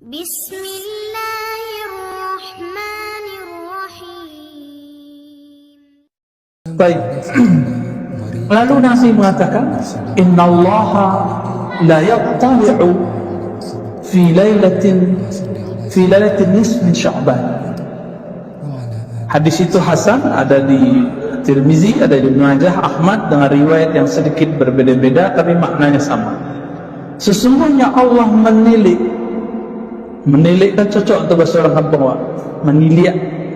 Bismillahirrahmanirrahim. Baik. Lalu Nabi mengatakan, Innallaha la yattali'u fi lailatin nisf min Sya'ban. Hadis itu hasan, ada di Tirmizi, ada di Ibnu Majah, Ahmad, dengan riwayat yang sedikit berbeda-beda tapi maknanya sama. Sesungguhnya Allah menilik kan cocok untuk bahasa orang kampung, Pak.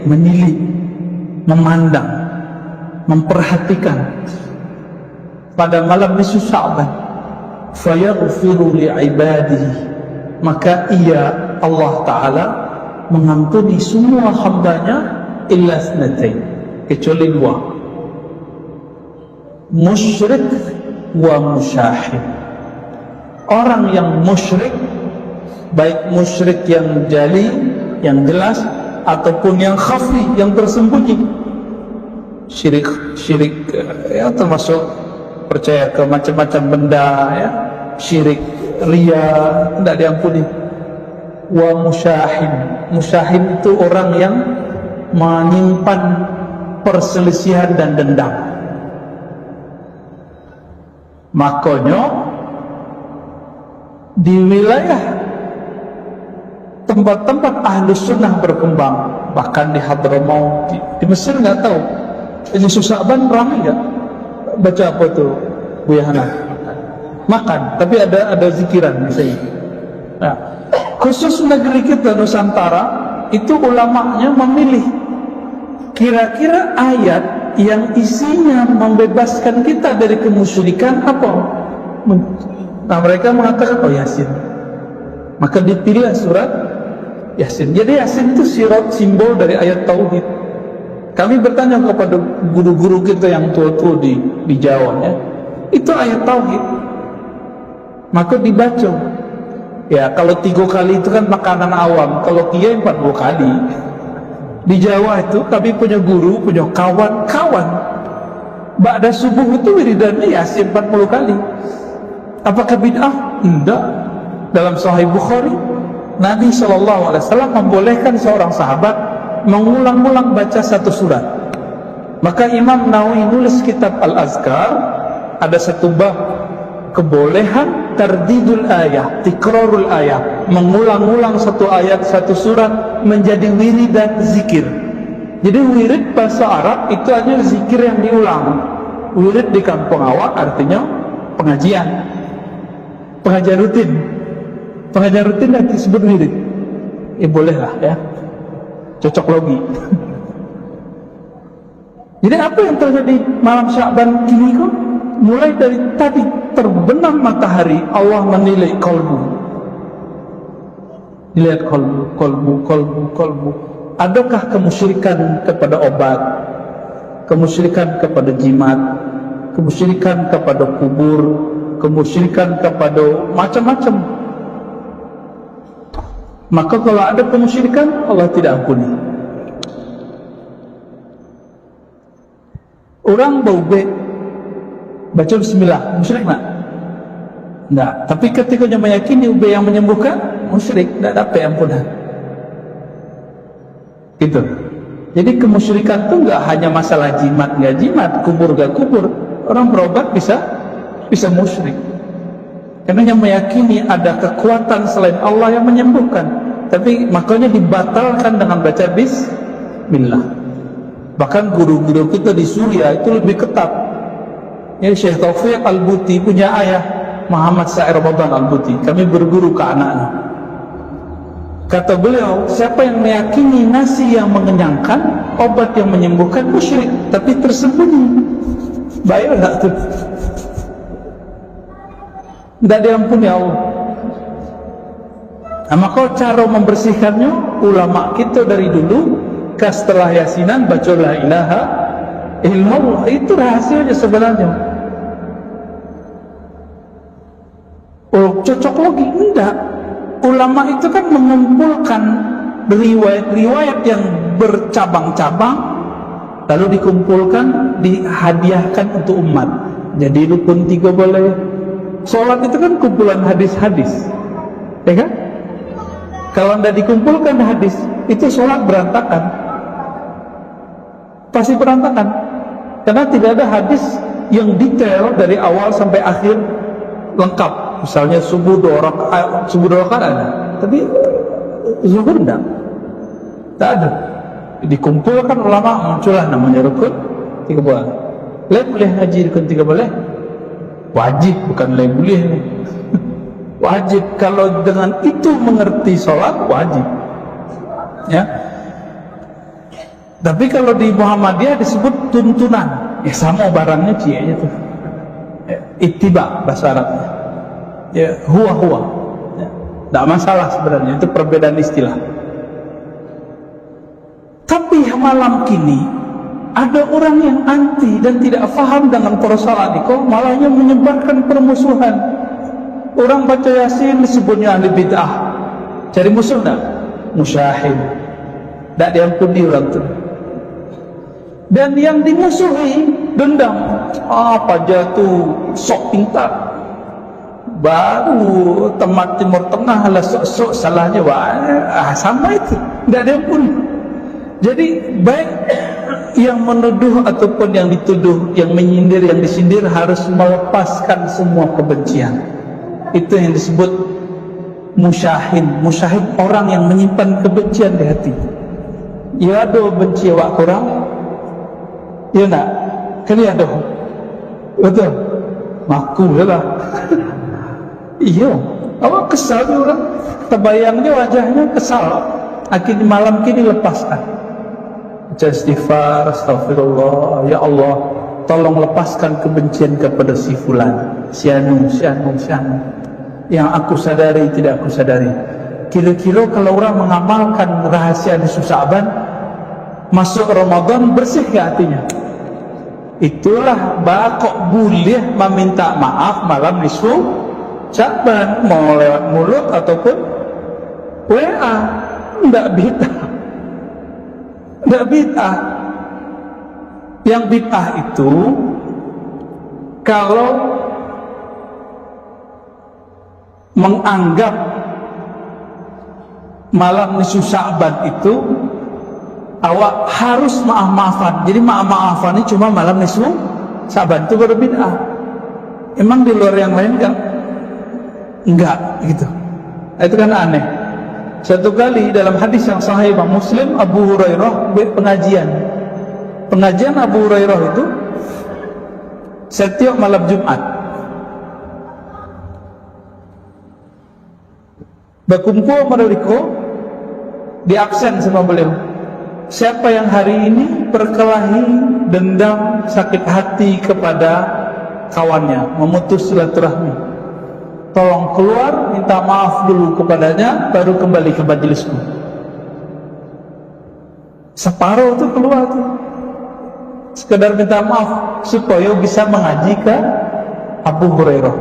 Menilik, memandang, memperhatikan pada malam nisfu Sya'ban, fayaghfiru li'ibadihi, maka ia Allah Ta'ala mengampuni semua hambanya illa tsnatain, kecuali dua, musyrik wa musyahid. Orang yang musyrik, baik musyrik yang jali, yang jelas, ataupun yang khafi, yang tersembunyi. Syirik ya termasuk percaya ke macam-macam benda, ya, syirik, riya, tidak diampuni. Wa musyahid itu orang yang menyimpan perselisihan dan dendam. Makanya di wilayah tempat-tempat ahlus sunnah berkembang, bahkan di Hadramaut, di Mesir, nggak tahu ini Sya'ban ramai nggak baca apa tuh Buya Hana? Makan, tapi ada zikiran misalnya. Nah, khusus negeri kita Nusantara itu ulamanya memilih kira-kira ayat yang isinya membebaskan kita dari kemusyrikan apa. Nah, mereka mengatakan, oh Yasin, maka dipilih surat Yasin. Jadi Yasin itu simbol dari ayat Tauhid. Kami bertanya kepada guru-guru kita yang tua-tua di Jawa, ya, itu ayat Tauhid, maka dibaca. Ya, kalau 3 kali itu kan makanan awam, kalau kiai 40 kali. Di Jawa itu kami punya guru, punya kawan-kawan, ba'da subuh itu wiridannya Yasin 40 kali. Apakah bid'ah? Tidak. Dalam Sahih Bukhari, Nabi SAW membolehkan seorang sahabat mengulang-ulang baca satu surat. Maka Imam Nawawi nulis kitab Al-Azkar, ada satu bab kebolehan tardidul ayah, tikrarul ayah, mengulang-ulang satu ayat, satu surat menjadi wirid dan zikir. Jadi wirid bahasa Arab itu hanya zikir yang diulang. Wirid di kampung awak artinya pengajian rutin. Pengajian rutin yang disebut wirid. Bolehlah, ya, cocok logi. Jadi apa yang terjadi malam Sya'ban kini kok? Mulai dari tadi terbenam matahari, Allah menilai kolbu. Dilihat kolbu. Adakah kemusyrikan kepada obat, kemusyrikan kepada jimat, kemusyrikan kepada kubur, kemusyrikan kepada macam-macam? Maka kalau ada kemusyrikan, Allah tidak ampuni. Orang bau baca bismillah, musyrik tak? Tidak. Tapi ketika dia meyakini ube yang menyembuhkan, musyrik, tidak dapat ampunan. Gitu. Jadi kemusyrikan itu enggak hanya masalah jimat enggak jimat, kubur enggak kubur. Orang berobat bisa musyrik. Karena yang meyakini ada kekuatan selain Allah yang menyembuhkan. Tapi makanya dibatalkan dengan baca bismillah. Bahkan guru-guru kita di Suriah itu lebih ketat. Ini Syekh Taufik Al-Buti punya ayah Muhammad Sa'ir Ramadan Al-Buti. Kami berguru ke anaknya. Kata beliau, siapa yang meyakini nasi yang mengenyangkan, obat yang menyembuhkan, musyrik, tapi tersembunyi. Bayar tak tuh? Tidak diampuni Allah. Nah, maka cara membersihkannya, ulama kita dari dulu, setelah Yasinan baca la ilaha illallah, itu rahasianya sebenarnya. Oh, cocok lagi? Enggak. Ulama itu kan mengumpulkan riwayat-riwayat yang bercabang-cabang, lalu dikumpulkan, dihadiahkan untuk umat. Jadi rukun 3 boleh. Sholat itu kan kumpulan hadis-hadis, ya kan? Kalau tidak dikumpulkan hadis, itu sholat berantakan. Pasti berantakan. Karena tidak ada hadis yang detail dari awal sampai akhir lengkap. Misalnya subuh 2 rakaat ada, tapi zuhur tidak. Tak ada. Dikumpulkan ulama, muncullah namanya rukun 3 bulan. Boleh haji rukun 3 boleh? Wajib, bukan boleh. Wajib. Kalau dengan itu mengerti sholat, wajib. Ya. Tapi kalau di Muhammadiyah disebut tuntunan. Ya sama barangnya cie tuh. Ittiba bahasa Arabnya. Ya, huwa. Ya. Tidak masalah sebenarnya, itu perbedaan istilah. Tapi malam kini ada orang yang anti dan tidak faham dengan para salatiko, malahnya menyebarkan permusuhan. Orang baca Yasin disebutnya ahli bid'ah. Cari musuh tak? Musyahid. Tak diampuni orang tu. Dan yang dimusuhi dendam. Apa jatuh sok pintar. Baru teman Timur Tengah lah sok-sok salahnya. Sama itu. Tak diampuni. Jadi baik yang menuduh ataupun yang dituduh, yang menyindir, yang disindir harus melepaskan semua kebencian. Itu yang disebut musyahid. Musyahid orang yang menyimpan kebencian di hati. Ya ada benci awak kurang, ya nak? Kan ya ada. Betul. Maku lah. Iya. Awak kesal dia orang. Terbayang dia wajahnya kesal. Akhirnya malam kini lepaskan. Baca istighfar, astagfirullah, ya Allah, tolong lepaskan kebencian kepada si fulan, si anu. Yang aku sadari, tidak aku sadari. Kira-kira kalau orang mengamalkan rahasia nisfu Sya'ban, masuk Ramadan bersih ke hatinya. Itulah bakok boleh meminta maaf malam nisfu Sya'ban, mau lewat mulut ataupun WA, tidak bid'ah. Tidak bid'ah. Yang bid'ah itu kalau menganggap malam nisfu Sya'ban itu awak harus maaf-maafan. Jadi maaf-maafan ini cuma malam nisfu Sya'ban, itu baru bid'ah. Emang di luar yang lain kan? Enggak gitu. Itu kan aneh. Satu kali dalam hadis yang sahih Imam Muslim, Abu Hurairah pengajian Abu Hurairah itu setiap malam Jumat berkumpul mereka di absen sama beliau. Siapa yang hari ini berkelahi, dendam, sakit hati kepada kawannya, memutus silaturahmi, tolong keluar, minta maaf dulu kepadanya, baru kembali ke majelisku. Separuh itu keluar tuh, sekedar minta maaf supaya bisa mengaji ke Abu Hurairah.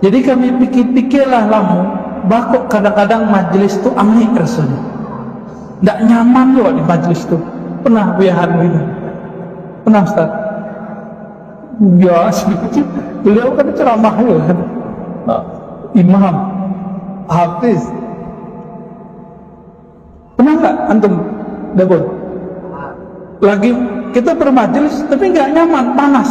Jadi kami pikir-pikirlah lamu, bakok kadang-kadang majelis itu amik rasanya, tidak nyaman juga di majelis itu. Pernah biahan gitu? Pernah Ustaz? Ya, beliau kan ceramah juga kan. Imam Hafiz. Pernah nggak antum dapur lagi kita bermajelis tapi nggak nyaman, panas.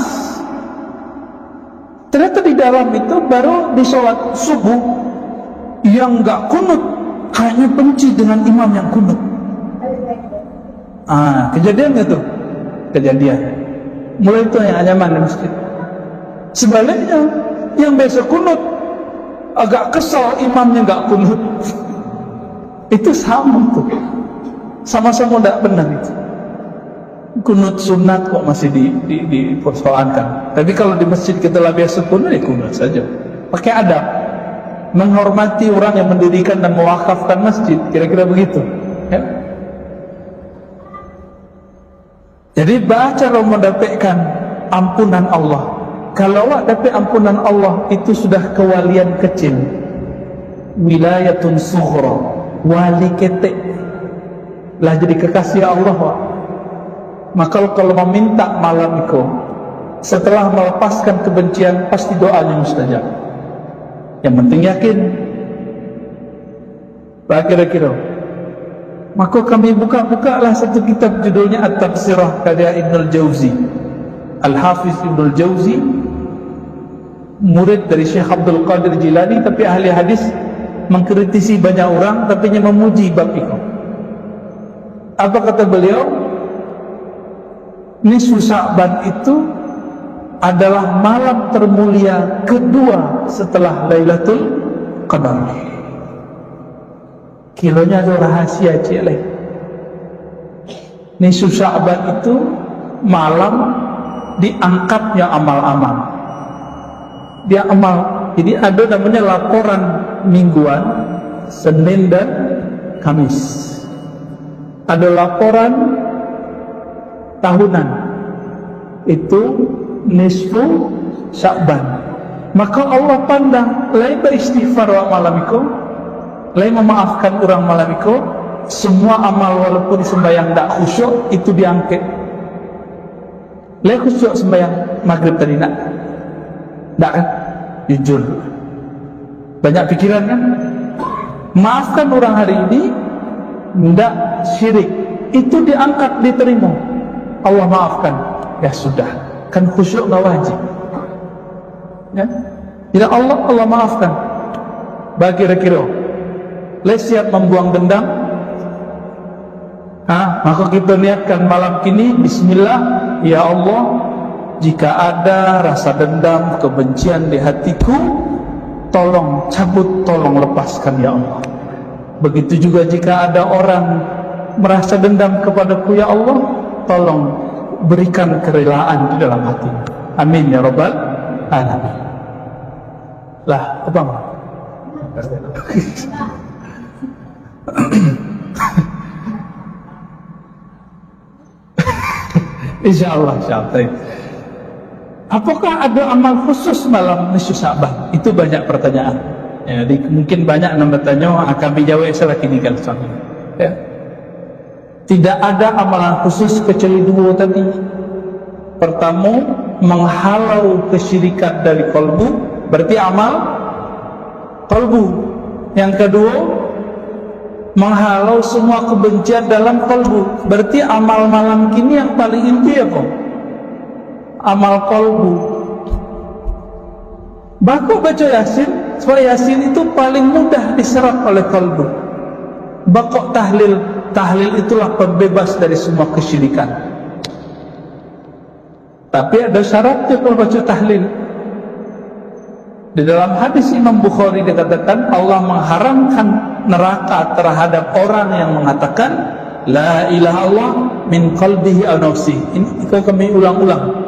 Ternyata di dalam itu baru di sholat subuh yang nggak kunut kayaknya benci dengan imam yang kunut. Kejadian itu kejadian mulai itu yang nyaman di masjid. Sebaliknya yang biasa kunut agak kesal imamnya nggak kunut. Itu sama tuh, sama-sama tidak benar itu. Kunut sunat kok masih dipersoalkan. Tapi kalau di masjid kita lah biasa kunut, ya kunut saja. Pakai adab, menghormati orang yang mendirikan dan mewakafkan masjid, kira-kira begitu. Ya? Jadi baca kalau mendapatkan ampunan Allah. Kalau awak dapat ampunan Allah, itu sudah kewalian kecil, wilayatun sughra, wali ketek lah, jadi kekasih Allah wak. Maka kalau meminta malam itu setelah melepaskan kebencian, pasti doanya mustajab. Yang penting yakin. Kira-kira. Maka kami buka-bukalah satu kitab judulnya At-Tafsirah karya Ibnul Jauzi. Al-Hafiz Ibnul Jauzi, murid dari Syekh Abdul Qadir Jilani, tapi ahli hadis, mengkritisi banyak orang tapi hanya memuji bab itu. Apa kata beliau? Nisfu Sya'ban itu adalah malam termulia kedua setelah Lailatul Qadar. Kilonya ada rahasia cik lain. Nisfu Sya'ban itu malam diangkatnya amal-amal. Dia amal. Jadi ada namanya laporan mingguan, Senin dan Kamis. Ada laporan tahunan, itu nisfu Sya'ban. Maka Allah pandang lain beristighfar wa malamiku, lain memaafkan orang malamiku, semua amal walaupun sembahyang tak khusyuk itu diangkat. Lain khusyuk sembahyang maghrib tadi nak? Tak kan? Jujur. Banyak pikiran kan? Maafkan orang hari ini, tidak syirik, itu diangkat, diterima. Allah maafkan, ya sudah, kan khusyuk nggak wajib. Ya, tidak Allah maafkan. Bagi kira-kira, siap membuang dendam. Maka kita niatkan malam kini, Bismillah, ya Allah, jika ada rasa dendam, kebencian di hatiku, tolong cabut, tolong lepaskan ya Allah. Begitu juga jika ada orang merasa dendam kepadaku, ya Allah, tolong berikan kerelaan di dalam hati. Amin ya Rabbal Alamin. Lah, apa mak? Insyaallah. Apakah ada amal khusus malam nisfu Sya'ban? Itu banyak pertanyaan. Ya, mungkin banyak yang bertanya, kami jawab salah kini kan suami. Ya. Tidak ada amalan khusus kecuali dua tadi. Pertama, menghalau kesyirikan dari kalbu, berarti amal kalbu. Yang kedua, menghalau semua kebencian dalam kalbu, berarti amal malam kini yang paling inti apa? Amal kalbu. Baku baca Yasin, sebab Yasin itu paling mudah diserap oleh kalbu. Bakok tahlil itulah pembebas dari semua kesyirikan. Tapi ada syaratnya kalau baca tahlil. Di dalam hadis Imam Bukhari dikatakan Allah mengharamkan neraka terhadap orang yang mengatakan la ilaha illallah min qalbihi aw nafsihi. Ini kami ulang-ulang.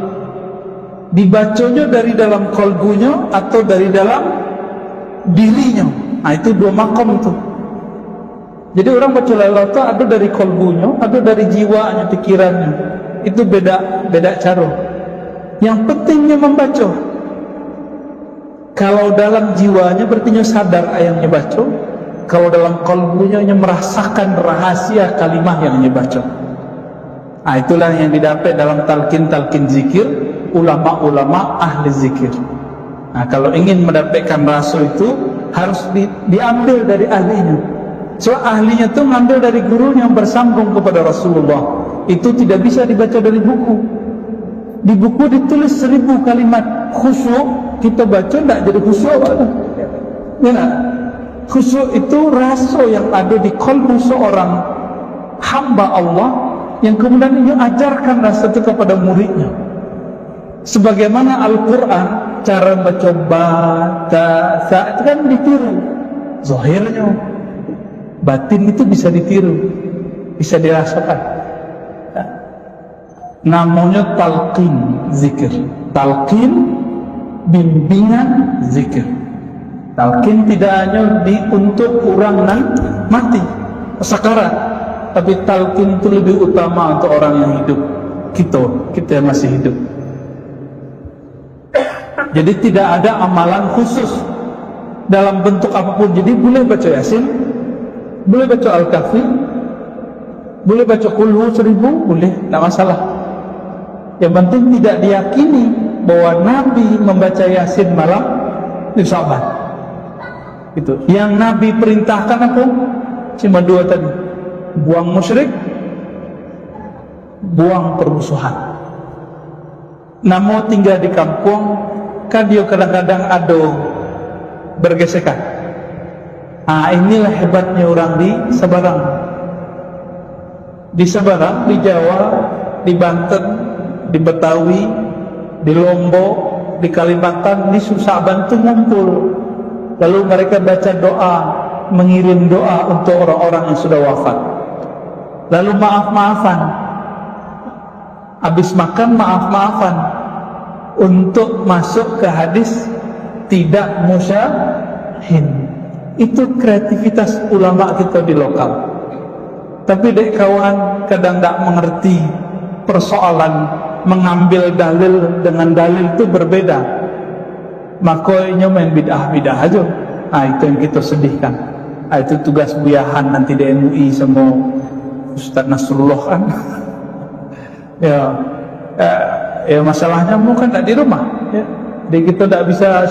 Dibacanya dari dalam kalbunya atau dari dalam dirinya. Nah, itu dua makom tuh. Jadi orang baca la ilaha illallah ada dari kalbunya, ada dari jiwanya, pikirannya. Itu beda cara. Yang pentingnya membaca. Kalau dalam jiwanya berarti sadar ayamnya baca. Kalau dalam kalbunya merasakan rahasia kalimah yang baca. Nah, itulah yang didapat dalam talqin zikir ulama-ulama ahli zikir. Nah, kalau ingin mendapatkan rasa itu harus diambil dari ahlinya. So ahlinya itu ngambil dari guru yang bersambung kepada Rasulullah. Itu tidak bisa dibaca dari buku. Di buku ditulis 1000 kalimat khusyuk, kita baca tidak jadi khusyuk. Ya, khusyuk itu rasa yang ada di kalbu seorang hamba Allah yang kemudian ia ajarkan rasa itu kepada muridnya. Sebagaimana Al-Quran, cara baca baca itu kan ditiru zahirnya, batin itu bisa ditiru, bisa dirasakan. Namanya talqin zikir, talqin bimbingan zikir. Talqin tidak hanya untuk orang yang mati sakarat, tapi talqin itu lebih utama untuk orang yang hidup. Kita yang masih hidup. Jadi tidak ada amalan khusus dalam bentuk apapun. Jadi boleh baca Yasin, boleh baca Al-Kahfi, boleh baca Qul Hu 1000, boleh, tidak masalah. Yang penting tidak diyakini bahwa Nabi membaca Yasin malam nisfu Sya'ban. Itu yang Nabi perintahkan apa? cuma dua tadi, buang musyrik, buang permusuhan. Namun tinggal di kampung kan dia kadang-kadang ada bergesekan. Inilah hebatnya orang di Sebarang. Di Sebarang, di Jawa, di Banten, di Betawi, di Lombok, di Kalimantan, di Susaban itu ngumpul. Lalu mereka baca doa, mengirim doa untuk orang-orang yang sudah wafat. Lalu maaf-maafan. Habis makan maaf-maafan. Untuk masuk ke hadis tidak musyahin. Itu kreativitas ulama kita di lokal. Tapi dek kawan kadang tak mengerti persoalan mengambil dalil dengan dalil itu berbeda. Makanya main bid'ah-bid'ah aja. Itu yang kita sedihkan. Itu tugas buyahan nanti di MUI sama Ustaz Nasrullah kan. Ya masalahnya bukan tak di rumah. Ya. Jadi kita tak bisa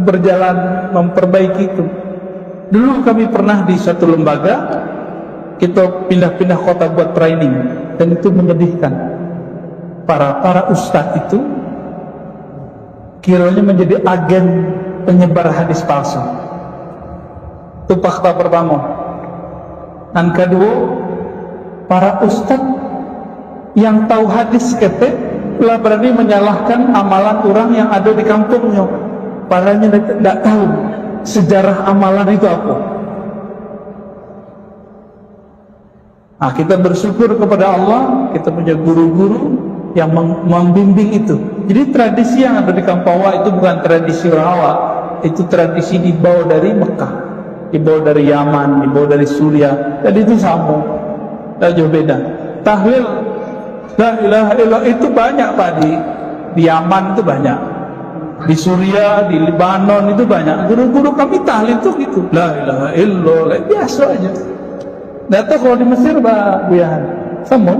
berjalan memperbaiki itu. Dulu kami pernah di satu lembaga, kita pindah-pindah kota buat training, dan itu menyedihkan. Para ustadz itu kiranya menjadi agen penyebar hadis palsu. Itu fakta pertama. Dan kedua, para ustadz yang tahu hadis ketek telah berani menyalahkan amalan orang yang ada di kampungnya. Padahal tidak tahu sejarah amalan itu apa. Kita bersyukur kepada Allah, kita punya guru-guru yang membimbing itu. Jadi tradisi yang ada di Kampawa itu bukan tradisi Rawa, itu tradisi dibawa dari Mekah, dibawa dari Yaman, dibawa dari Suriah. Jadi itu sama, tidak jauh beda. Tahlil la ilaha illallah itu banyak Pak, di Yaman itu banyak, di Suriah, di Lebanon itu banyak. Guru-guru kami tahlil itu gitu, la ilaha illallah, biasa aja. Data kalau di Mesir Pak Buyahan sama.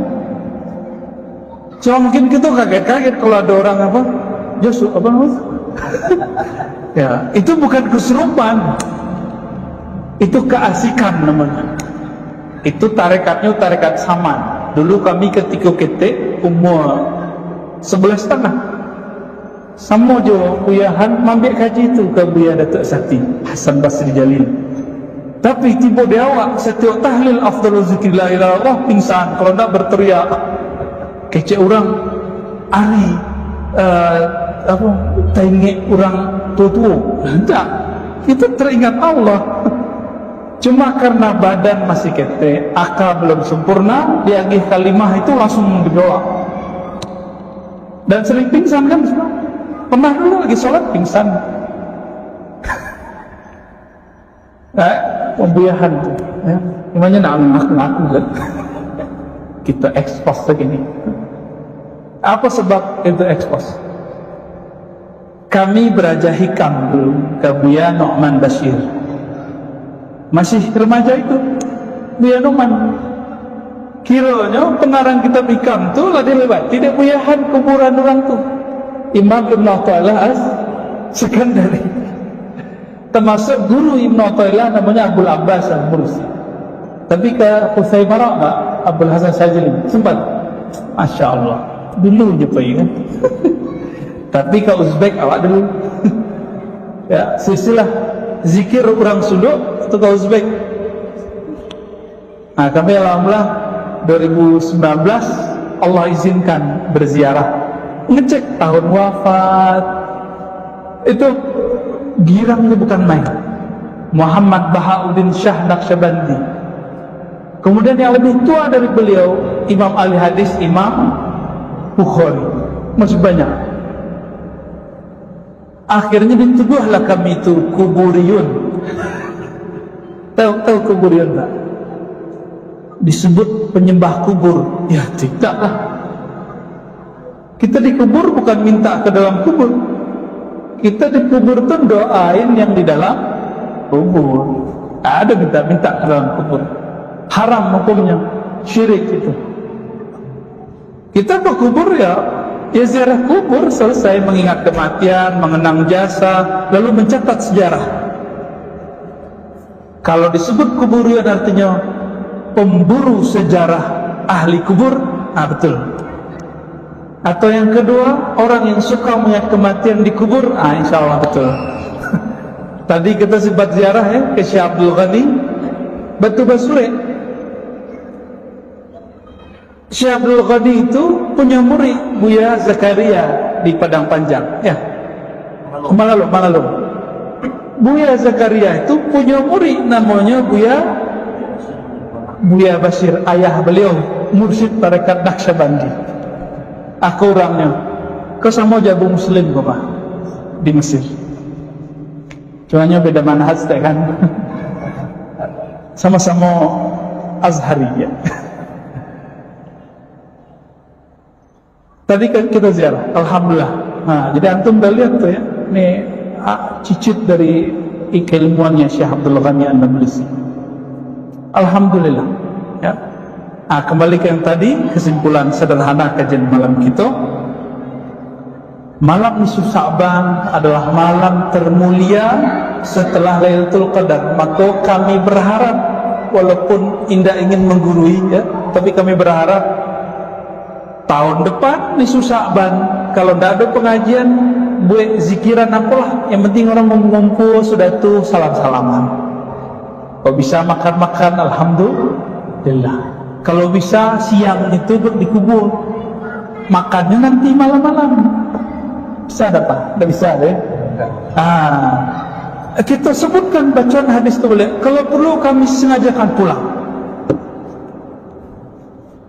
Cuma mungkin kita kaget-kaget kalau ada orang apa Josu apa namanya. Ya, itu bukan keserupan, itu keasikan namanya. Itu tarekatnya tarekat Saman. Dulu kami ketika ketik umur 11,5 sama jo Buyahan mambik kaji itu ke Buya Datuk Sati Hasan Basri Jalil. Tapi tiba di awak setiap tahlil afdalul zikri la ilaha illallah pingsan kalau nak berteriak. Kece orang ari tengok orang tua-tua. Tidak, kita teringat Allah. Cuma karena badan masih ketek, akal belum sempurna, diagih kalimah itu langsung dibawa. Dan sering pingsan kan semua. Pernah dulu lagi sholat pingsan. Pembuyahan tuh, ya. Gimana nak ngaku-ngaku kan? Kita expose begini. Apa sebab itu expose? Kami beraja hikam dulu ke Buya Nu'man Bashir. Masih remaja itu Buya Nu'man. Kiranya pengarang kitab hikam tu lah dia lewat tidak buyahan kuburan orang tu Imam Ibn Athaillah As-Sekandari, termasuk guru Ibn Athaillah namanya Abdul Abbas Al-Mursi. Tapi ke Husay Barak tak Abdul Hasan Syazili sempat. Masya Allah dulu je pergi kan. Tapi ke Uzbek awak dulu. Ya, silsilah zikir orang Sunduk itu ke Uzbek. Kami alhamdulillah 2019 Allah izinkan berziarah, ngecek tahun wafat. Itu girangnya bukan main. Muhammad Bahauddin Shah Naqsyabandi. Kemudian yang lebih tua dari beliau Imam ahli hadis Imam Bukhari, masih banyak. Akhirnya dituduhlah kami itu kuburiyun. Tahu kuburiyun tak? Disebut penyembah kubur. Ya tidaklah. Kita dikubur bukan minta ke dalam kubur. Kita dikubur itu doain yang di dalam kubur. Ada minta ke dalam kubur. Haram hukumnya, syirik itu. Kita berkubur ya ziarah kubur, selesai mengingat kematian, mengenang jasa, lalu mencatat sejarah. Kalau disebut kuburian artinya pemburu sejarah ahli kubur, betul. Atau yang kedua, orang yang suka melihat kematian di kubur, insya Allah betul. Tadi kita sempat ziarah ya ke Syekh Abdul Ghani Batu Basure. Syekh Abdul Ghani itu punya murid Buya Zakaria di Padang Panjang, ya. Manalum. Buya Zakaria itu punya murid namanya Buya Bashir, ayah beliau mursyid tarekat Naqsyabandi. Aku orangnya kesama jabu muslim Bapak di Mesir. Cuanya beda manhaj kan. Sama-sama Azhari ya. Tadi kan kita ziarah, alhamdulillah. Jadi antum udah lihat tuh ya, ini cicit dari keilmuannya Syekh Abdul Ghani An-Nablisi. Alhamdulillah. Ya. Kembali ke yang tadi, kesimpulan sederhana kajian malam kita. Malam nisfu Sya'ban adalah malam termulia setelah Lailatul Qadar. Maka kami berharap, walaupun indah ingin menggurui ya, tapi kami berharap tahun depan nisfu Sya'ban, kalau tidak ada pengajian, buat zikiran apalah, yang penting orang mengumpul sudah tuh salam-salaman. Kalau bisa makan-makan, alhamdulillah. Kalau bisa siang itu dikubur, makannya nanti malam-malam. Bisa ada Pak? Tidak bisa deh. Kita sebutkan bacaan hadis itu boleh. Kalau perlu kami sengajakan pulang.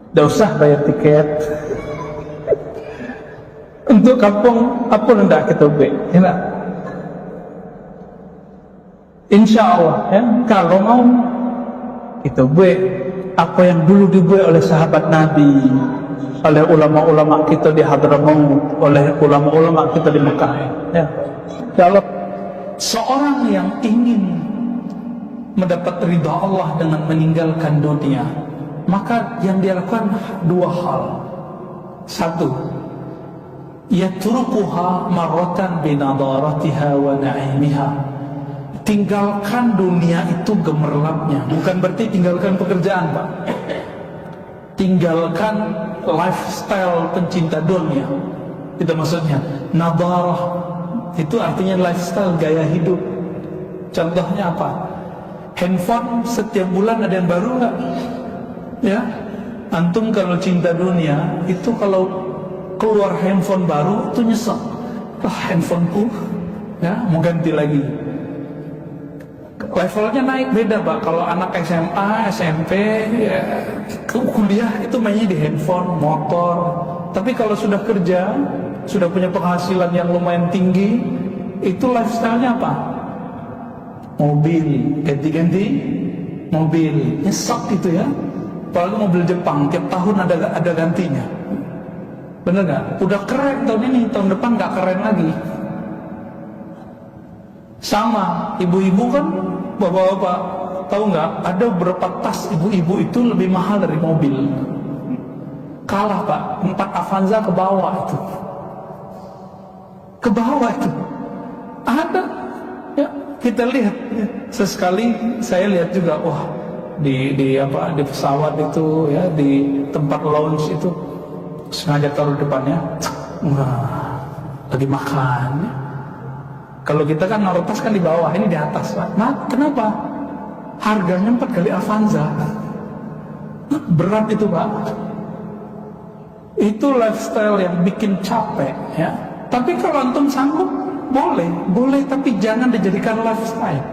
Tidak usah bayar tiket. Untuk kampung apa hendak kita buat? Ya, insya Allah ya, kalau mau kita buat apa yang dulu dibuat oleh sahabat Nabi, oleh ulama-ulama kita di Hadramaut, oleh ulama-ulama kita di Mekah ya. Kalau seorang yang ingin mendapat ridha Allah dengan meninggalkan dunia, maka yang dia lakukan dua hal. Satu, yatrukuha marratan binadaratiha wa na'imiha. Tinggalkan dunia itu gemerlapnya. Bukan berarti tinggalkan pekerjaan Pak. Tinggalkan lifestyle pencinta dunia. Itu maksudnya. Nadarah itu artinya lifestyle, gaya hidup. Contohnya apa? Handphone setiap bulan ada yang baru nggak? Ya, antum kalau cinta dunia itu kalau keluar handphone baru itu nyesek. Handphoneku ya mau ganti lagi. Levelnya naik beda Pak. Kalau anak SMA, SMP, ya, kuliah itu mainnya di handphone, motor. Tapi kalau sudah kerja, sudah punya penghasilan yang lumayan tinggi, itu lifestyle-nya apa? Mobil, ganti-ganti mobil. Nyesek gitu ya. Apalagi mobil Jepang, tiap tahun ada gantinya. Bener nggak? Udah keren tahun ini, tahun depan nggak keren lagi. Sama ibu-ibu kan, bapak-bapak tahu nggak? Ada beberapa tas ibu-ibu itu lebih mahal dari mobil. Kalah Pak, 4 Avanza ke bawah itu. Ke bawah itu. Ada. Ya, kita lihat. Sesekali saya lihat juga, wah di pesawat itu ya, di tempat lounge itu sengaja taruh depannya. Wah, lagi makan. Kalau kita kan naruh tas kan di bawah, ini di atas Pak. Nah, kenapa? Harganya 4 kali Avanza. Berat itu Pak. Itu lifestyle yang bikin capek ya. Tapi kalau antum sanggup, boleh, tapi jangan dijadikan lifestyle.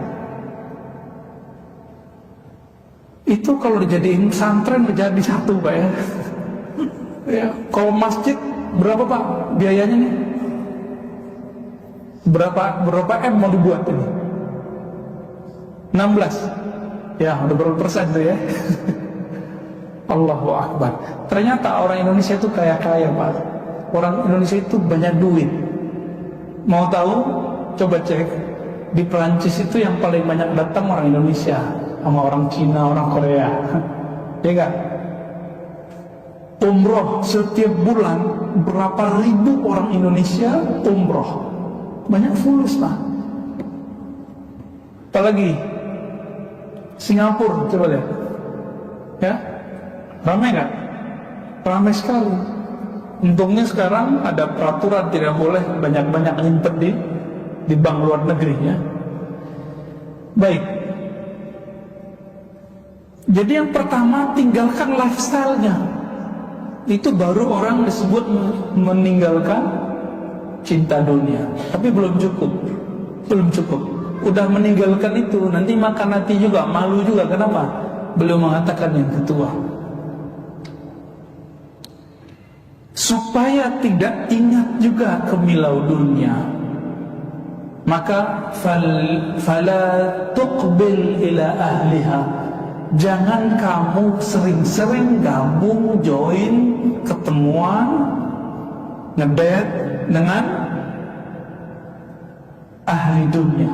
Itu kalau dijadiin pesantren menjadi satu Pak ya. Ya, kalau masjid berapa Pak biayanya nih? Berapa M mau dibuat ini? 16. Ya, udah berapa persen tuh ya? Allahu Akbar. Ternyata orang Indonesia itu kaya-kaya Pak. Orang Indonesia itu banyak duit. Mau tahu? Coba cek. Di Perancis itu yang paling banyak datang orang Indonesia, sama orang Cina, orang Korea. Ya enggak? Umroh setiap bulan berapa ribu orang Indonesia umroh. Banyak fulus Pak. Apalagi Singapura, coba lihat. Ya, ramai nggak? Ramai sekali. Untungnya sekarang ada peraturan tidak boleh banyak-banyak nyimpen di bank luar negeri, ya. Baik. Jadi yang pertama, tinggalkan lifestyle-nya. Itu baru orang disebut meninggalkan cinta dunia. Tapi belum cukup. Belum cukup. Udah meninggalkan itu, nanti makan hati juga, malu juga. Kenapa? Belum mengatakan yang kedua. Supaya tidak ingat juga kemilau dunia, maka fala tuqbil ila ahliha. Jangan kamu sering-sering gabung, join, ketemuan, ngedate dengan ahli dunia.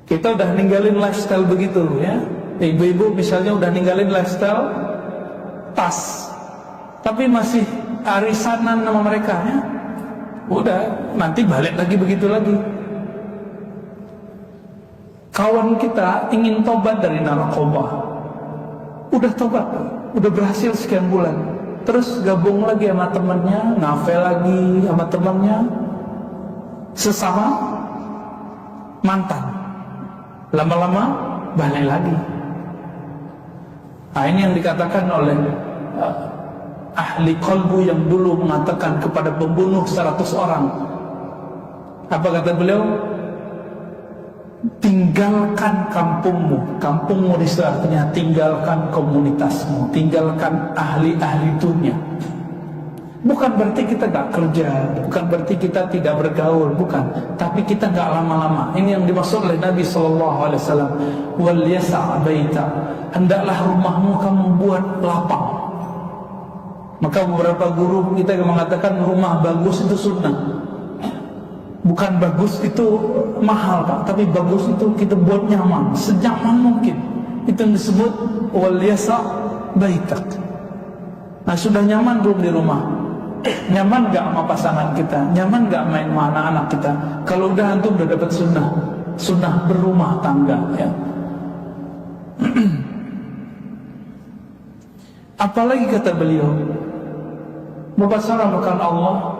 Kita udah ninggalin lifestyle begitu, ya. Ibu-ibu misalnya udah ninggalin lifestyle tas, tapi masih arisanan sama mereka, ya. Udah, nanti balik lagi begitu lagi. Kawan kita ingin tobat dari narkoba, udah tobat, udah berhasil sekian bulan, terus gabung lagi sama temannya, ngafe lagi sama temannya, sesama mantan. Lama-lama balik lagi. Nah, ini yang dikatakan oleh ahli qalbu yang dulu mengatakan kepada pembunuh 100 orang. Apa kata beliau? Tinggalkan kampungmu. Kampungmu di situ artinya tinggalkan komunitasmu, tinggalkan ahli-ahli dunia. Bukan berarti kita gak kerja, bukan berarti kita tidak bergaul, bukan. Tapi kita gak lama-lama. Ini yang dimaksud oleh Nabi SAW. Wal yasa' baita. Hendaklah rumahmu kamu buat lapang. Maka beberapa guru kita yang mengatakan rumah bagus itu sunnah. Bukan bagus itu mahal, Pak, tapi bagus itu kita buat nyaman, senyaman mungkin. Itu yang disebut wal yasa' baitak. Nah, sudah nyaman belum di rumah? Nyaman gak sama pasangan kita? Nyaman gak main sama anak-anak kita? Kalau udah antum udah dapat sunnah berumah tangga, ya. Apalagi kata beliau, mubasharatan Allah.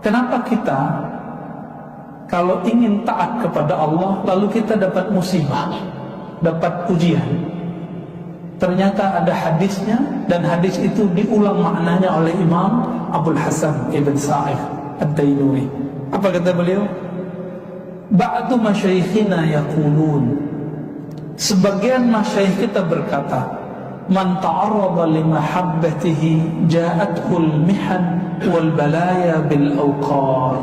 Kenapa kita kalau ingin taat kepada Allah lalu kita dapat musibah, dapat ujian? Ternyata ada hadisnya, dan hadis itu diulang maknanya oleh Imam Abdul Hasan Ibn Sa'id Ad-Dainuri. Apa kata beliau? Ba'du masyayikhina yaqulun. Sebagian masyayikh kita berkata, man ta'arrada li mahabbatihi ja'athul mihan wal balaya bil awqar.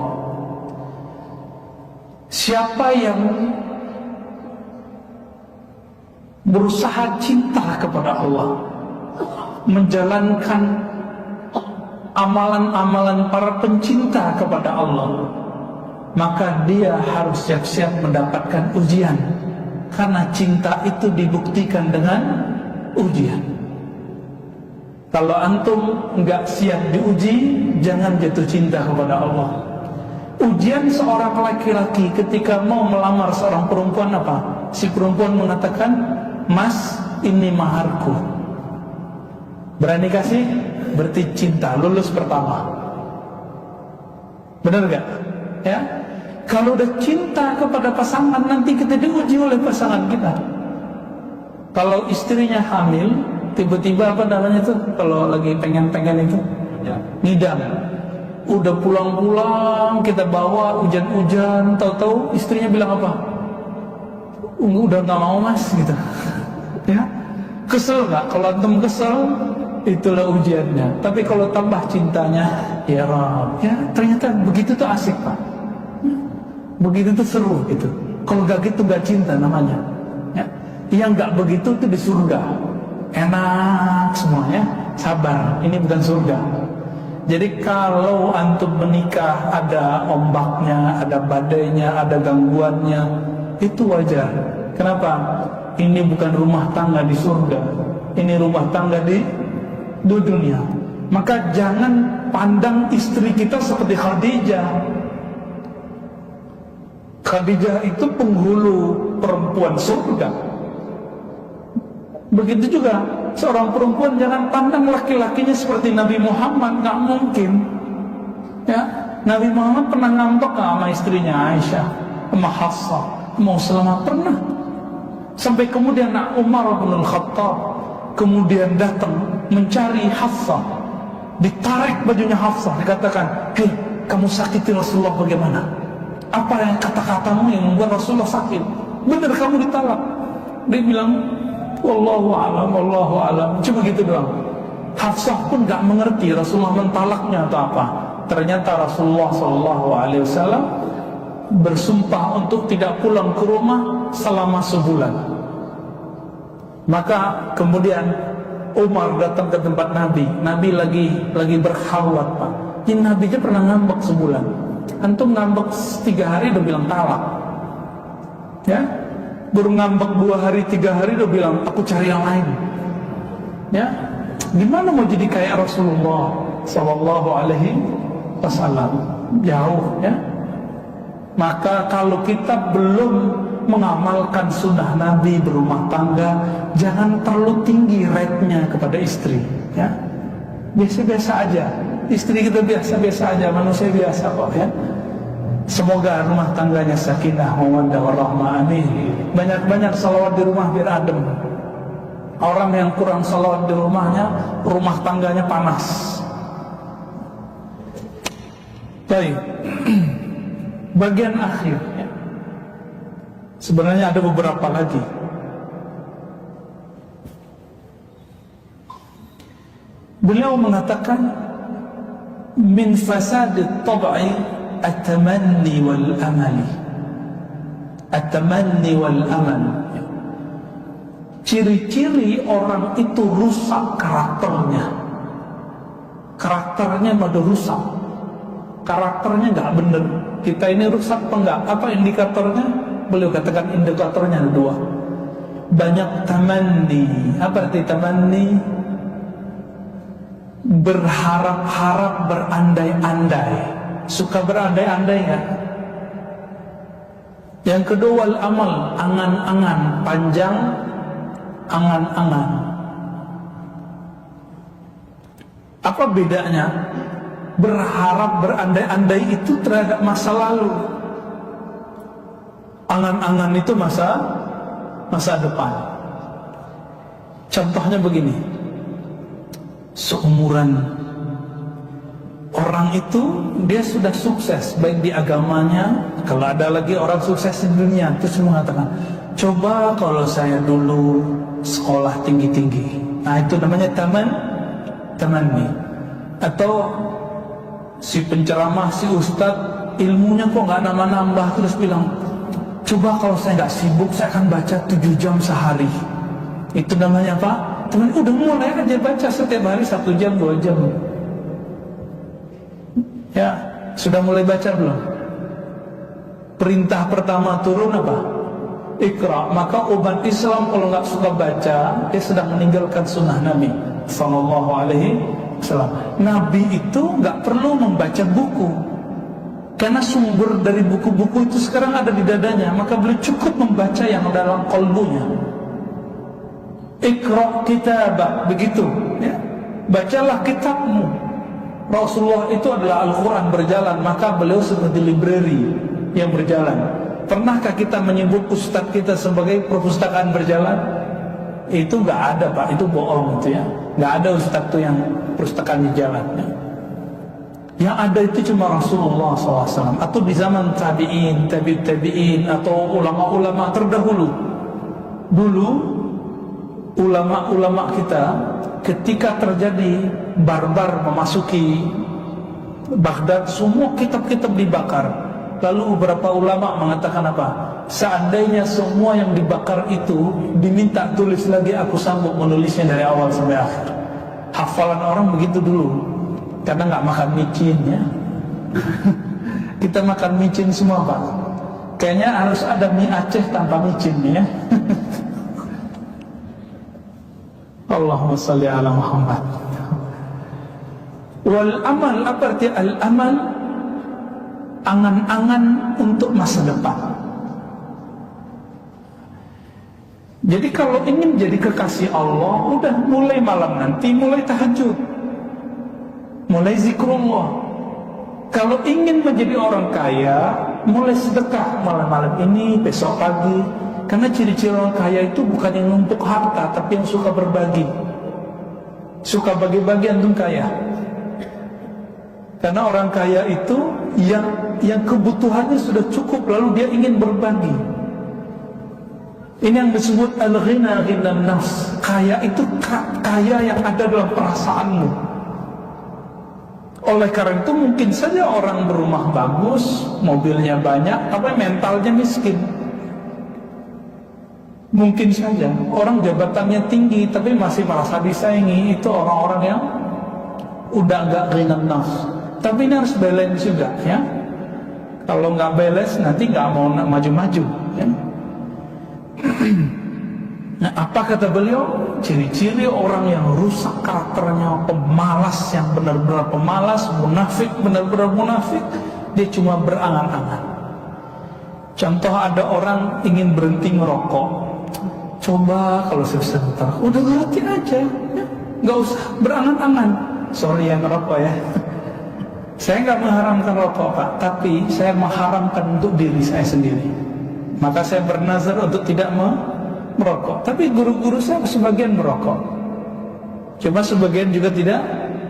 Siapa yang berusaha cinta kepada Allah, menjalankan amalan-amalan para pencinta kepada Allah, maka dia harus siap-siap mendapatkan ujian. Karena cinta itu dibuktikan dengan ujian. Kalau antum enggak siap diuji, jangan jatuh cinta kepada Allah. Ujian seorang laki-laki ketika mau melamar seorang perempuan apa? Si perempuan mengatakan, "Mas, ini maharku." Berani kasih? Berarti cinta, lulus pertama. Benar gak? Ya. Kalau udah cinta kepada pasangan, nanti kita diuji oleh pasangan kita. Kalau istrinya hamil, tiba-tiba apa namanya tuh? Kalau lagi pengen-pengen itu, ya, ngidam. Udah pulang-pulang, kita bawa hujan-hujan, tahu-tahu istrinya bilang apa? Udah gak mau mas, gitu. Ya, kesel gak? Kalau antum kesel, itulah ujiannya. Tapi kalau tambah cintanya, ya Rabb, ya ternyata begitu tuh asik, Pak. Begitu tuh seru gitu. Kalau gak gitu gak cinta namanya. Ya. Yang gak begitu tuh di surga, enak semuanya. Sabar, ini bukan surga. Jadi kalau antum menikah ada ombaknya, ada badainya, ada gangguannya, itu wajar. Kenapa? Ini bukan rumah tangga di surga, ini rumah tangga di dunia. Maka jangan pandang istri kita seperti Khadijah. Khadijah itu penghulu perempuan surga. Begitu juga seorang perempuan jangan pandang laki-lakinya seperti Nabi Muhammad, nggak mungkin. Ya, Nabi Muhammad pernah ngambek sama istrinya Aisyah, sama Hafsah, mau Salamah pernah. Sampai kemudian Umar bin Khattab kemudian datang mencari Hafsah, ditarik bajunya Hafsah, dikatakan, hei, kamu sakiti Rasulullah bagaimana? Apa yang kata-katamu yang membuat Rasulullah sakit? Benar kamu ditalak. Dia bilang, wallahu alam, wallahu alam. Cuma gitu doang. Hafsah pun gak mengerti Rasulullah mentalaknya atau apa. Ternyata Rasulullah SAW bersumpah untuk tidak pulang ke rumah selama sebulan. Maka kemudian Umar datang ke tempat Nabi. Nabi lagi berkhawat, Pak. Ini Nabi aja pernah ngambek sebulan. Antum ngambek 3 hari udah bilang talak. Ya, baru ngambek 2 hari 3 hari udah bilang aku cari yang lain. Ya, gimana mau jadi kayak Rasulullah Sallallahu Alaihi Wasallam? Jauh, ya. Maka kalau kita belum mengamalkan sunnah Nabi berumah tangga, jangan terlalu tinggi rate-nya kepada istri. Ya, biasa-biasa aja. Istri kita biasa-biasa aja, manusia biasa kok, ya. Semoga rumah tangganya sakinah, mawaddah, warahmah, amin. Banyak-banyak salawat di rumah biar adem. Orang yang kurang salawat di rumahnya, rumah tangganya panas. Baik. Bagian akhir, ya. Sebenarnya ada beberapa lagi. Beliau mengatakan min fasadit tab'i at-tamanni wal amali. At-tamanni wal amal. Ciri-ciri orang itu rusak karakternya. Karakternya pada rusak. Karakternya nggak bener. Kita ini rusak apa enggak? Apa indikatornya? Beliau katakan indikatornya ada 2. Banyak tamanni. Apa arti tamanni? Berharap-harap, berandai-andai. Suka berandai-andai nggak? Yang kedua, wal amal, angan-angan, panjang, angan-angan. Apa bedanya? Berharap, berandai-andai itu terhadap masa lalu. Angan-angan itu masa depan. Contohnya begini. Seumuran orang itu dia sudah sukses baik di agamanya. Kalau ada lagi orang sukses di dunia, terus mengatakan, coba kalau saya dulu sekolah tinggi-tinggi. Nah, itu namanya tamanni. Atau si penceramah, si ustadz, ilmunya kok nggak nambah-nambah, terus bilang, coba kalau saya nggak sibuk, saya akan baca 7 jam sehari. Itu namanya apa? Teman, udah mulai aja baca setiap hari 1 jam, 2 jam. Ya, sudah mulai baca belum? Perintah pertama turun apa? Iqra. Maka umat Islam kalau nggak suka baca, dia sedang meninggalkan sunnah Nabi Sallallahu Alaihi Wasallam. Nabi itu nggak perlu membaca buku, karena sumber dari buku-buku itu sekarang ada di dadanya. Maka beliau cukup membaca yang dalam qalbunya. Iqra kitabah, begitu, ya. Bacalah kitabmu. Rasulullah itu adalah Al-Quran berjalan, maka beliau seperti library yang berjalan. Pernahkah kita menyebut ustadz kita sebagai perpustakaan berjalan? Itu nggak ada, Pak, itu bohong, itu ya. Nggak ada ustadz itu yang perpustakaan jalan, ya. Yang ada itu cuma Rasulullah SAW, atau di zaman tabi'in, tabi'in, atau ulama-ulama terdahulu. Dulu ulama-ulama kita ketika terjadi barbar memasuki Baghdad, semua kitab-kitab dibakar. Lalu beberapa ulama mengatakan apa? Seandainya semua yang dibakar itu diminta tulis lagi, aku sanggup menulisnya dari awal sampai akhir. Hafalan orang begitu dulu, karena nggak makan micin, ya. Kita makan micin semua, Pak. Kayaknya harus ada mie Aceh tanpa micin, ya. Allahumma salli ala Muhammad. Wal amal, apa arti al amal? Angan-angan untuk masa depan. Jadi kalau ingin jadi kekasih Allah, udah mulai malam nanti, mulai tahajud, mulai zikrullah. Kalau ingin menjadi orang kaya, mulai sedekah malam-malam ini, besok pagi. Karena ciri-ciri orang kaya itu bukan yang numpuk harta, tapi yang suka berbagi. Suka bagi-bagi, antum kaya. Karena orang kaya itu yang kebutuhannya sudah cukup, lalu dia ingin berbagi. Ini yang disebut al-ghina ghinan nafs. Kaya itu kaya yang ada dalam perasaanmu. Oleh karena itu mungkin saja orang berumah bagus, mobilnya banyak, tapi mentalnya miskin. Mungkin saja orang jabatannya tinggi, tapi masih merasa disaingi. Itu orang-orang yang udah nggak ghinan nafs. Tapi ini harus balance juga, ya. Kalau nggak balance, nanti nggak mau maju-maju, ya. Nah, apa kata beliau? Ciri-ciri orang yang rusak karakternya, pemalas, yang benar-benar pemalas, munafik, benar-benar munafik, dia cuma berangan-angan. Contoh, ada orang ingin berhenti ngerokok, coba kalau sebentar, udah berhenti aja, ya. Nggak usah berangan-angan. Sorry yang ngerokok ya. Saya nggak mengharamkan rokok, Pak, tapi saya mengharamkan untuk diri saya sendiri. Maka saya bernazar untuk tidak merokok. Tapi guru-guru saya sebagian merokok. Cuma sebagian juga tidak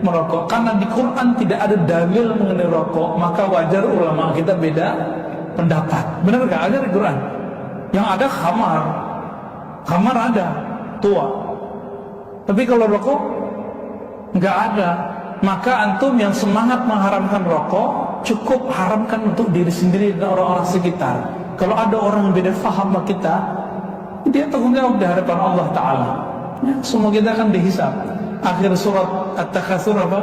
merokok. Karena di Quran tidak ada dalil mengenai rokok, maka wajar ulama kita beda pendapat. Benar gak? Ada di Quran. Yang ada khamar. Khamar ada, tua. Tapi kalau rokok nggak ada. Maka antum yang semangat mengharamkan rokok, cukup haramkan untuk diri sendiri dan orang-orang sekitar. Kalau ada orang yang beda faham sama kita, dia tanggung jawab di hadapan Allah Ta'ala, ya. Semua kita akan dihisab. Akhir surat At-Takatsur apa?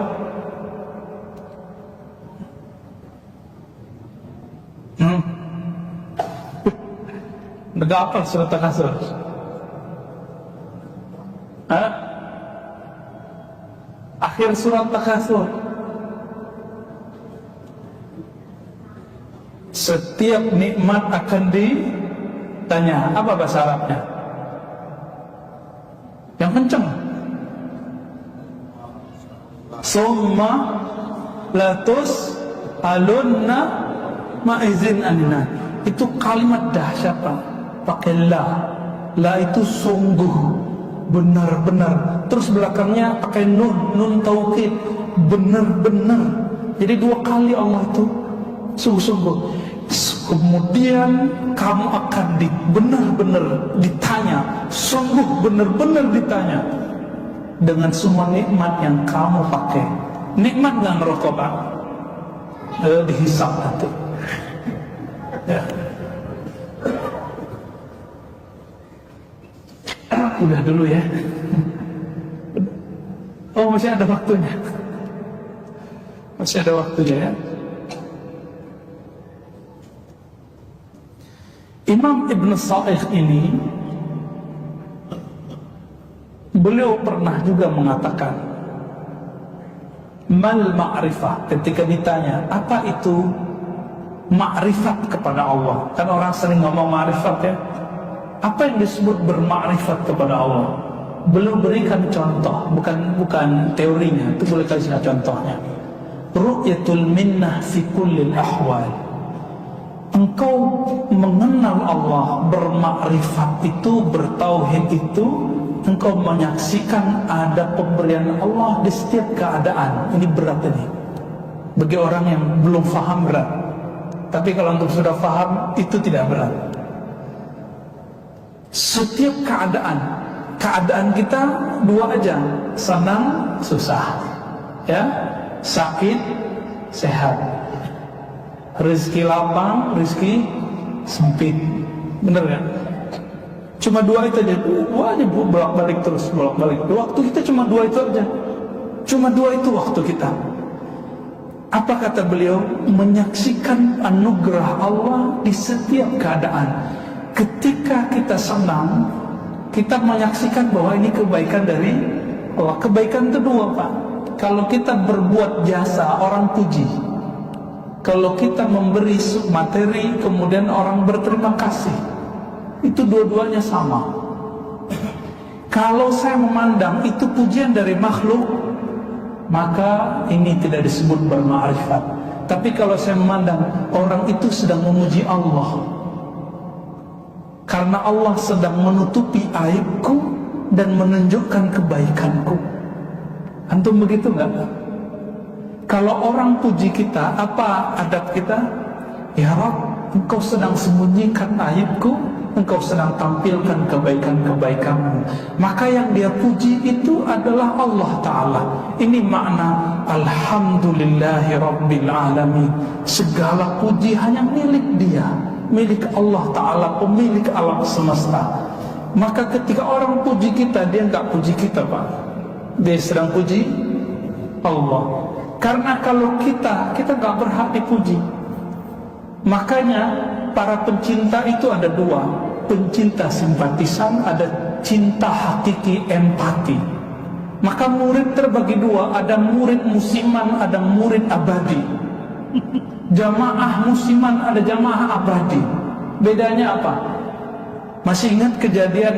Nggak apa surat At-Takatsur? Akhir surat At-Takatsur. Setiap nikmat akan ditanya. Apa bahasa Arabnya? Yang kencang. Summa latus alunna ma'izin anna. Itu kalimat dahsyat, Pak. Pakai la. La itu sungguh, benar-benar. Terus belakangnya pakai nun taukid, benar-benar. Jadi dua kali Allah itu sungguh-sungguh. Kemudian kamu akan benar-benar ditanya, sungguh benar-benar ditanya dengan semua nikmat yang kamu pakai. Nikmat nggak ngerokok, Pak? Dihisap nanti. Ya. Udah dulu ya. Oh, masih ada waktunya. Masih ada waktunya ya. Imam Ibn Sa'ih ini, beliau pernah juga mengatakan, mal ma'rifah, ketika ditanya apa itu ma'rifat kepada Allah. Kan orang sering ngomong ma'rifat ya. Apa yang disebut bermakrifat kepada Allah? Beliau berikan contoh, bukan teorinya, itu boleh kasih contohnya. Ru'yatul minnah fi kullil ahwal. Engkau mengenal Allah, bermakrifat itu, bertauhid itu, engkau menyaksikan ada pemberian Allah di setiap keadaan. Ini berat ini. Bagi orang yang belum faham berat. Tapi kalau untuk sudah faham, itu tidak berat. Setiap keadaan kita dua aja, senang, susah, ya, sakit, sehat, rezeki lapang, rezeki sempit, bener kan? Cuma dua itu aja, bolak-balik terus, bolak-balik. Waktu kita cuma dua itu aja, cuma dua itu waktu kita. Apa kata beliau? Menyaksikan anugerah Allah di setiap keadaan. Ketika kita senang, kita menyaksikan bahwa ini kebaikan dari Allah. Kebaikan itu dua, Pak. Kalau kita berbuat jasa, orang puji. Kalau kita memberi materi, kemudian orang berterima kasih. Itu dua-duanya sama. Kalau saya memandang itu pujian dari makhluk, maka ini tidak disebut berma'rifat. Tapi kalau saya memandang orang itu sedang memuji Allah, karena Allah sedang menutupi aibku dan menunjukkan kebaikanku. Antum begitu nggak? Kalau orang puji kita, apa adab kita? Ya Rabb, Engkau sedang sembunyikan aibku, Engkau sedang tampilkan kebaikan-kebaikanmu. Maka yang dia puji itu adalah Allah Ta'ala. Ini makna Alhamdulillahi Rabbil Alamin. Segala puji hanya milik dia, milik Allah Ta'ala, pemilik alam semesta. Maka ketika orang puji kita, dia nggak puji kita, Pak. Dia sedang puji Allah. Karena kalau kita nggak berhak dipuji. Makanya para pencinta itu ada dua, pencinta simpatisan, ada cinta hakiki empati. Maka murid terbagi dua, ada murid musiman, ada murid abadi. Jamaah musiman, ada jamaah abadi. Bedanya apa? Masih ingat kejadian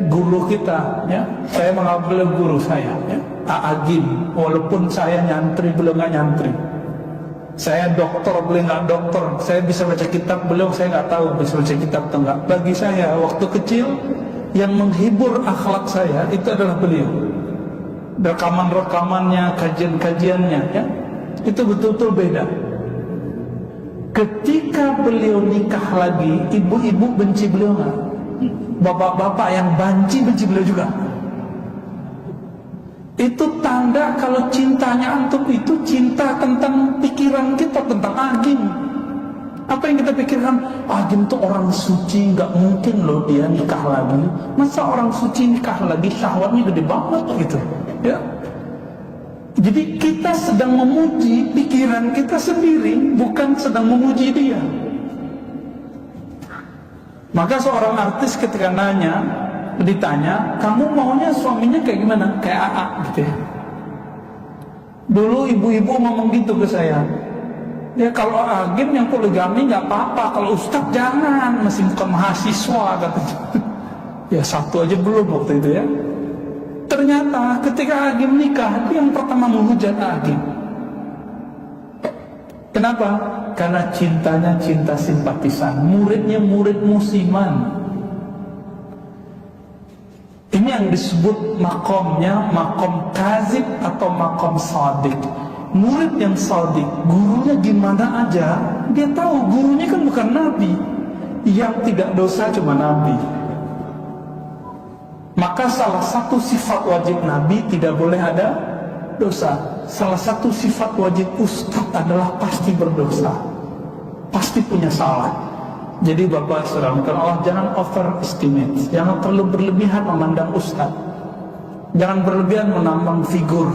guru kita, ya? Saya mengambil guru saya, ya? Agim, walaupun saya nyantri, beliau nggak nyantri. Saya doktor, beliau nggak doktor. Saya bisa baca kitab, beliau saya nggak tahu bisa baca kitab atau enggak. Bagi saya waktu kecil yang menghibur akhlak saya itu adalah beliau. Rekaman-rekamannya, kajian-kajiannya, ya, itu betul-betul beda. Ketika beliau nikah lagi, ibu-ibu benci beliau nggak? Bapak-bapak yang benci beliau juga. Itu tanda kalau cintanya antum itu cinta tentang pikiran kita, tentang agim. Apa yang kita pikirkan? Agim itu orang suci, nggak mungkin loh dia nikah lagi. Masa orang suci nikah lagi, syahwatnya gede banget gitu, ya. Jadi kita sedang memuji pikiran kita sendiri, bukan sedang memuji dia. Maka seorang artis ketika ditanya, kamu maunya suaminya kayak gimana? Kayak AA gitu ya. Dulu ibu-ibu ngomong gitu ke saya. Ya kalau agim yang poligami nggak apa-apa, kalau ustaz jangan, masih bukan mahasiswa katanya. Ya satu aja belum waktu itu ya. Ternyata ketika agim nikah, itu yang pertama menghujat agim. Kenapa? Karena cintanya cinta simpatisan, muridnya murid musiman. Ini yang disebut makomnya, makom kazib atau makom sadik. Murid yang sadik, gurunya gimana aja, dia tahu gurunya kan bukan nabi. Yang tidak dosa cuma nabi. Maka salah satu sifat wajib nabi tidak boleh ada dosa. Salah satu sifat wajib ustaz adalah pasti berdosa, pasti punya salah. Jadi Bapak Saudara, Allah jangan overestimate, jangan terlalu berlebihan memandang ustaz, jangan berlebihan menambang figur.